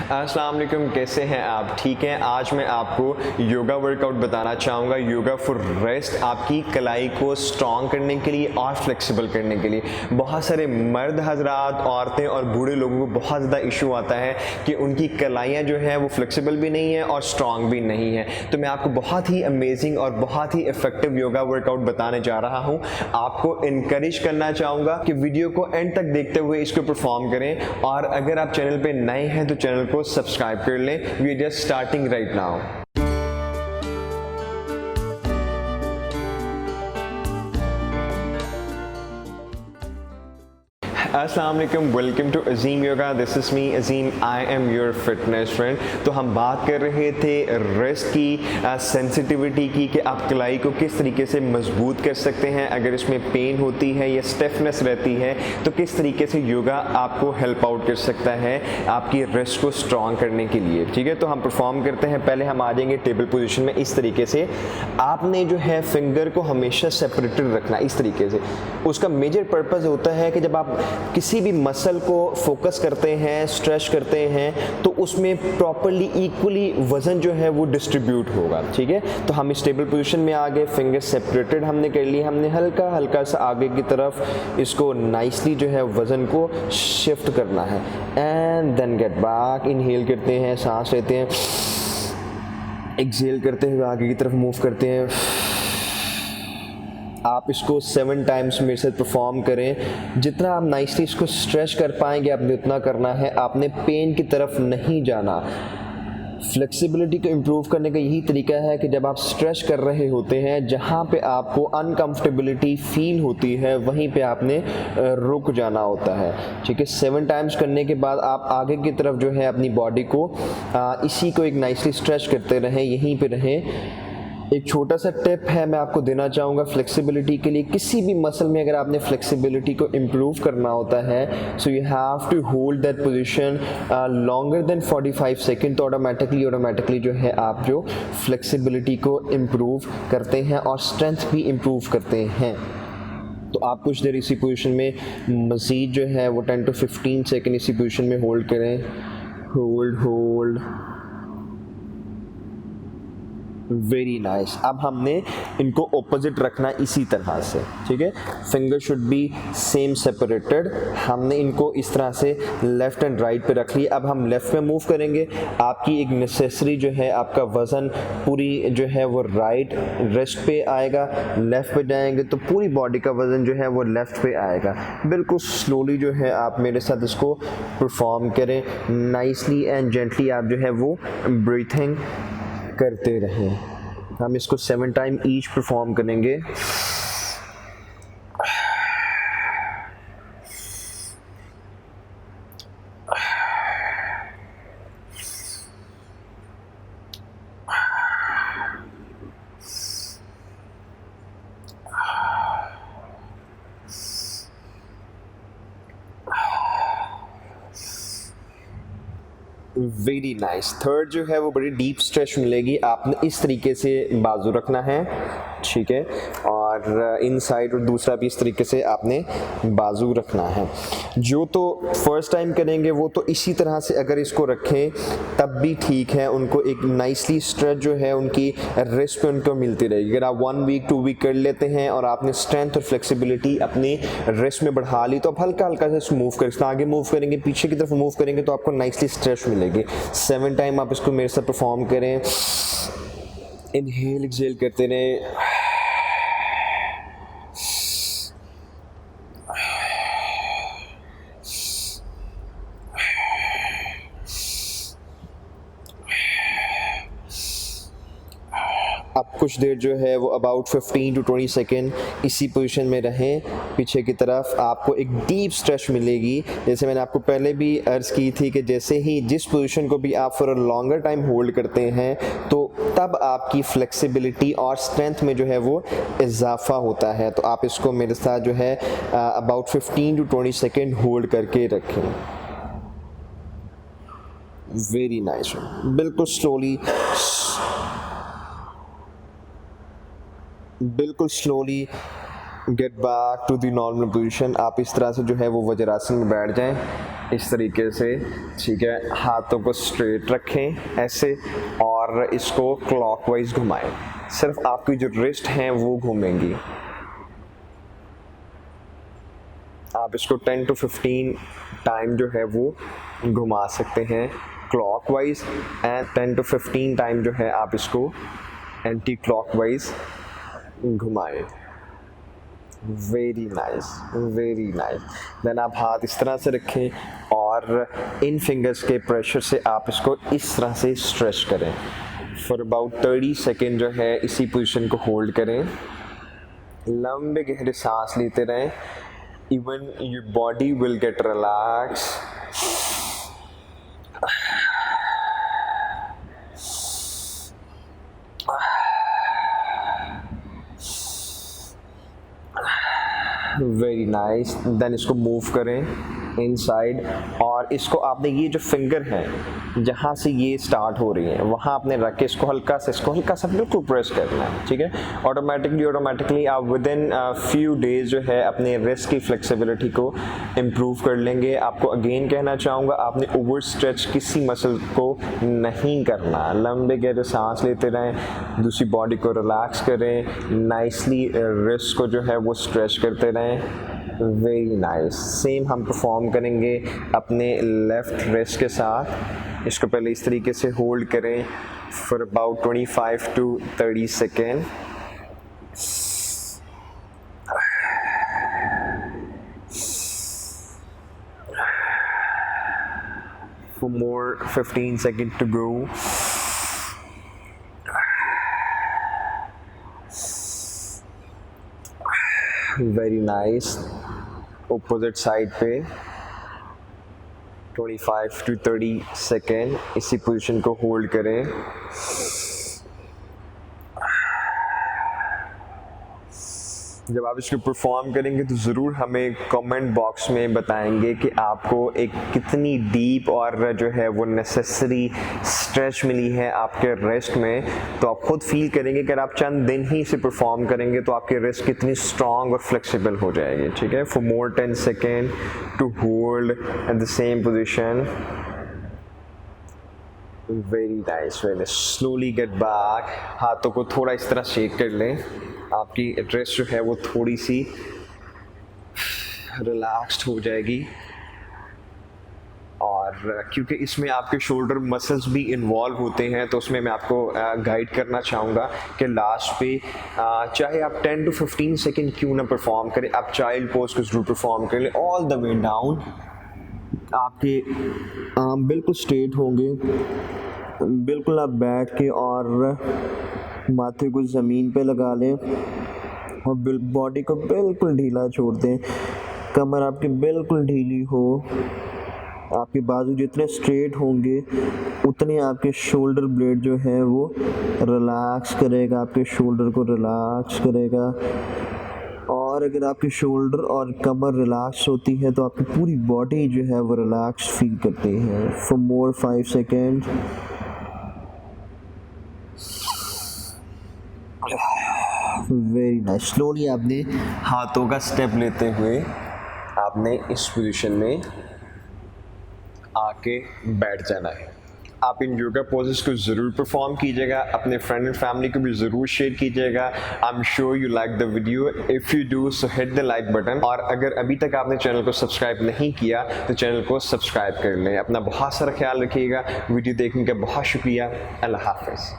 अस्सलाम वालेकुम, कैसे हैं आप? ठीक हैं। आज मैं आपको योगा वर्कआउट बताना चाहूँगा, योगा फॉर रेस्ट, आपकी कलाई को स्ट्रॉन्ग करने के लिए और फ्लेक्सिबल करने के लिए। बहुत सारे मर्द हजरात, औरतें और बूढ़े लोगों को बहुत ज़्यादा इशू आता है कि उनकी कलाइयाँ जो हैं वो फ्लेक्सिबल भी नहीं है और स्ट्रॉन्ग भी नहीं है। तो मैं आपको बहुत ही अमेजिंग और बहुत ही इफेक्टिव योगा वर्कआउट बताने जा रहा हूँ। आपको इनकरेज करना चाहूँगा कि वीडियो को एंड तक देखते हुए इसको परफॉर्म करें, और अगर आप चैनल पे नए हैं तो चैनल को सब्सक्राइब कर लें। We are just starting right now. अस्सलाम वालेकुम, welcome to Azeem Yoga. This is me Azeem, I am your fitness friend. तो हम बात कर रहे थे रेस्ट की, सेंसिटिविटी की, कि आप कलाई को किस तरीके से मजबूत कर सकते हैं। अगर इसमें पेन होती है या स्टिफनेस रहती है तो किस तरीके से योगा आपको हेल्प आउट कर सकता है आपकी रेस्ट को स्ट्रॉन्ग करने के लिए। ठीक है, तो हम परफॉर्म करते हैं। पहले हम आ जाएंगे टेबल पोजीशन में। इस तरीके से आपने जो है फिंगर को हमेशा सेपरेटेड रखना, इस तरीके से। उसका मेजर पर्पज़ होता है कि जब आप किसी भी मसल को फोकस करते हैं, स्ट्रेच करते हैं, तो उसमें प्रॉपरली इक्वली वजन जो है वो डिस्ट्रीब्यूट होगा। ठीक है, तो हम इस टेबल पोजीशन में आ गए, फिंगर सेपरेटेड हमने कर लिए। हमने हल्का हल्का सा आगे की तरफ इसको नाइसली जो है वजन को शिफ्ट करना है। And then get back, inhale करते हैं, सांस लेते हैं, एक्सहेल करते हुए आगे की तरफ मूव करते हैं। आप इसको 7 टाइम्स मेरे साथ परफॉर्म करें। जितना आप नाइसली इसको स्ट्रेच कर पाएंगे आपने उतना करना है। आपने पेन की तरफ नहीं जाना। फ्लेक्सिबिलिटी को इम्प्रूव करने का यही तरीका है कि जब आप स्ट्रेच कर रहे होते हैं, जहाँ पे आपको अनकंफर्टेबिलिटी फील होती है वहीं पे आपने रुक जाना होता है। ठीक है, 7 टाइम्स करने के बाद आप आगे की तरफ जो है अपनी बॉडी को इसी को एक नाइसली स्ट्रेच करते रहें, यहीं पे रहें। एक छोटा सा टिप है मैं आपको देना चाहूँगा फ्लेक्सिबिलिटी के लिए। किसी भी मसल में अगर आपने फ्लेक्सिबिलिटी को इम्प्रूव करना होता है, so you have to hold that position longer than 45 second. तो ऑटोमेटिकली जो है आप जो फ्लेक्सिबिलिटी को इम्प्रूव करते हैं और स्ट्रेंथ भी इम्प्रूव करते हैं। तो आप कुछ देर इसी पोजीशन में मज़ीद जो है वो 10 to 15 सेकेंड इसी पोजीशन में होल्ड करें। Hold very nice. अब हमने इनको ऑपोजिट रखना इसी तरह से। ठीक है, finger should be same separated. हमने इनको इस तरह से लेफ्ट एंड राइट पे रख लिया। अब हम लेफ्ट में मूव करेंगे। आपकी एक नेसेसरी जो है, आपका वज़न पूरी जो है वो राइट रेस्ट पे आएगा। लेफ्ट पे जाएंगे तो पूरी बॉडी का वज़न जो है वो लेफ्ट पे आएगा। बिल्कुल स्लोली जो है आप मेरे साथ इसको परफॉर्म करें। नाइसली एंड जेंटली आप जो है वो ब्रीथिंग करते रहें। हम इसको 7 टाइम ईच परफॉर्म करेंगे। Very nice. थर्ड जो है वो बड़ी डीप स्ट्रेच मिलेगी। आपने इस तरीके से बाजू रखना है, ठीक है, और इन साइड, और दूसरा भी इस तरीके से आपने बाजू रखना है। जो तो फर्स्ट टाइम करेंगे वो तो इसी तरह से अगर इसको रखें तब भी ठीक है। उनको एक नाइसली स्ट्रेच जो है उनकी रिस्ट पे उनको मिलती रहेगी। अगर आप 1 वीक 2 वीक कर लेते हैं और आपने स्ट्रेंथ और फ्लेक्सिबिलिटी अपनी रिस्ट में बढ़ा ली, तो आप हल्का हल्का से मूव कर, आगे मूव करेंगे, पीछे की तरफ मूव करेंगे तो आपको नाइसली स्ट्रेच मिलेगी। 7 टाइम आप इसको मेरे साथ परफॉर्म करें। इनहेल एक्सहेल करते रहें। अब कुछ देर जो है वो अबाउट 15 to 20 सेकेंड इसी पोजीशन में रहें। पीछे की तरफ आपको एक डीप स्ट्रेच मिलेगी। जैसे मैंने आपको पहले भी अर्ज़ की थी कि जैसे ही जिस पोजीशन को भी आप for a longer time hold करते हैं तो तब आपकी फ्लेक्सिबिलिटी और स्ट्रेंथ में जो है वो इजाफा होता है। तो आप इसको मेरे साथ जो है अबाउट 15 to 20 सेकेंड होल्ड करके रखें। Very nice. बिल्कुल slowly get back to the normal position. आप इस तरह से जो है वो वज्रासन में बैठ जाएं। इस तरीके से, ठीक है। हाथों को स्ट्रेट रखें ऐसे और इसको क्लॉकवाइज घुमाएं। सिर्फ आपकी जो रिस्ट हैं वो घूमेंगी। आप इसको 10 to 15 टाइम जो है वो घुमा सकते हैं क्लॉकवाइज, एंड 10 to 15 टाइम जो है आप इसको एंटी क्लॉकवाइज घुमाएं। Very nice, very nice. Then आप हाथ इस तरह से रखें और इन फिंगर्स के प्रेशर से आप इसको इस तरह से स्ट्रेच करें फॉर अबाउट 30 सेकेंड जो है इसी पोजीशन को होल्ड करें। लंबे गहरे सांस लेते रहें। Even your body will get relaxed. Very nice. Then इसको मूव करें इनसाइड, और इसको आपने ये जो फिंगर है जहाँ से ये स्टार्ट हो रही है वहाँ आपने रख के इसको हल्का सा बिल्कुल प्रेस करना है, ठीक है। ऑटोमेटिकली आप विद इन फ्यू डेज जो है अपने रिस्ट की फ्लेक्सिबिलिटी को इम्प्रूव कर लेंगे। आपको अगेन कहना चाहूँगा, आपने ओवर स्ट्रेच किसी मसल को नहीं करना। लंबे गहरे सांस लेते रहें, दूसरी बॉडी को रिलैक्स करें, नाइसली रिस्ट को जो है वो स्ट्रेच करते रहें। Very nice. सेम हम परफॉर्म करेंगे अपने लेफ्ट रिस्ट के साथ। इसको पहले इस तरीके से होल्ड करें for about 25 to 30 second. For more 15 seconds to go. Very nice. Opposite side पे 25 to 30 सेकेंड इसी पोजीशन को होल्ड करें। जब आप इसको परफॉर्म करेंगे तो ज़रूर हमें कमेंट बॉक्स में बताएंगे कि आपको एक कितनी डीप और जो है वो नेसेसरी स्ट्रेच मिली है आपके रिस्ट में। तो आप खुद फील करेंगे कि अगर आप चंद दिन ही इसे परफॉर्म करेंगे तो आपकी रिस्ट कितनी स्ट्रॉन्ग और फ्लेक्सिबल हो जाएगी, ठीक है। For more 10 second to hold at the same position. Very nice, very nice. Slowly get back. हाथों को थोड़ा इस तरह शेक कर लें। आपकी रिस्ट जो है वो थोड़ी सी रिलैक्स्ड हो जाएगी, और क्योंकि इसमें आपके शोल्डर मसल्स भी इन्वॉल्व होते हैं तो उसमें मैं आपको गाइड करना चाहूँगा कि लास्ट पे चाहे आप 10 to 15 सेकेंड क्यों ना परफॉर्म करें, आप चाइल्ड पोज को जरूर परफॉर्म कर लें। ऑल द वे डाउन, आपके आर्म बिल्कुल स्ट्रेट होंगे, बिल्कुल आप बैठ के और माथे को ज़मीन पे लगा लें और बॉडी को बिल्कुल ढीला छोड़ दें। कमर आपकी बिल्कुल ढीली हो, आपके बाजू जितने स्ट्रेट होंगे उतने आपके शोल्डर ब्लेड जो है वो रिलैक्स करेगा, आपके शोल्डर को रिलैक्स करेगा। और अगर आपके शोल्डर और कमर रिलैक्स होती है तो आपकी पूरी बॉडी जो है वो रिलैक्स फील करती है। For more 5 second. Very nice. Slowly आपने हाथों का स्टेप लेते हुए आपने इस पोजीशन में आके बैठ जाना है। आप इन योगा पोजेस को ज़रूर परफॉर्म कीजिएगा, अपने फ्रेंड एंड फैमिली को भी ज़रूर शेयर कीजिएगा। I am sure you like the video. If you do so hit the like button, और अगर अभी तक आपने चैनल को सब्सक्राइब नहीं किया तो चैनल को सब्सक्राइब कर लें। अपना बहुत सारा ख्याल रखिएगा। वीडियो देखने का बहुत शुक्रिया। अल्लाह हाफ़िज़।